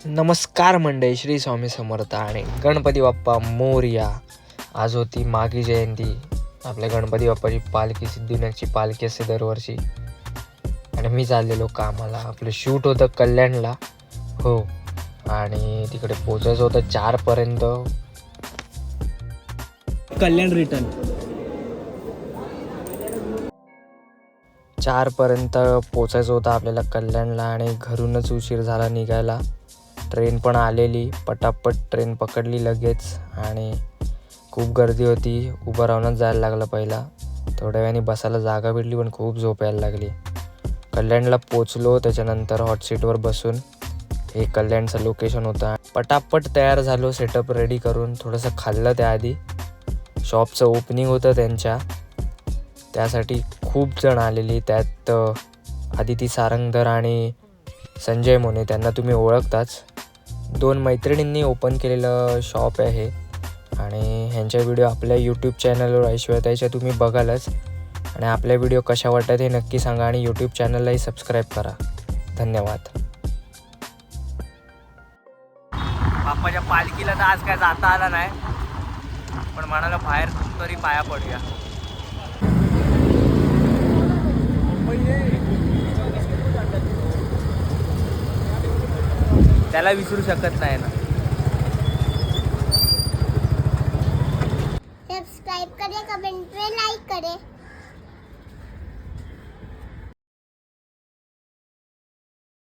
नमस्कार मंडळी, श्री स्वामी समर्थ आणि गणपती बाप्पा मोरया. आज होती माघी जयंती. आपल्या गणपती बाप्पाची पालखी, सिद्धिविनायकची पालखी असते दरवर्षी. आणि मी चाललेलो कामाला. आपलं शूट होतं कल्याणला. हो, आणि तिकडे पोचायचं होतं 4 पर्यंत. कल्याण रिटर्न 4 पर्यंत पोचायचं होतं आपल्याला कल्याणला. आणि घरूनच उशीर झाला निघायला. ट्रेन पण आलेली, पटापट ट्रेन पकडली लगेच. आणि खूप गर्दी होती, उभं राहूनच जायला लागलं पहिला. थोड्या वेळाने बसायला जागा भेटली, पण खूप झोप यायला लागली. कल्याणला पोचलो, त्याच्यानंतर हॉट सीटवर बसून हे कल्याणचं लोकेशन होतं. पटापट तयार झालो, सेटअप रेडी करून. थोडंसं खाल्लं त्याआधी. शॉपचं ओपनिंग होतं त्यांच्या, त्यासाठी खूप जण आलेली. त्यात आदिती सारंगधर आणि संजय मोने, त्यांना तुम्ही ओळखताच. 2 मैत्रिणींनी ओपन केलेलं शॉप आहे. आणि ह्यांच्या व्हिडिओ आपल्या यूट्यूब चॅनलवर ऐश्वर्याच्या तुम्ही बघालच. आणि आपल्या व्हिडिओ कशा वाटतात हे नक्की सांगा. आणि यूट्यूब चॅनललाही सबस्क्राईब करा. धन्यवाद. बाप्पाच्या पालखीला तर आज काय जाता आला नाही, पण म्हणाला बाहेर तरी पाया पडूया. त्याला विसरू शकत नाही ना. सब्सक्राइब करें, कमेंट में लाइक करें.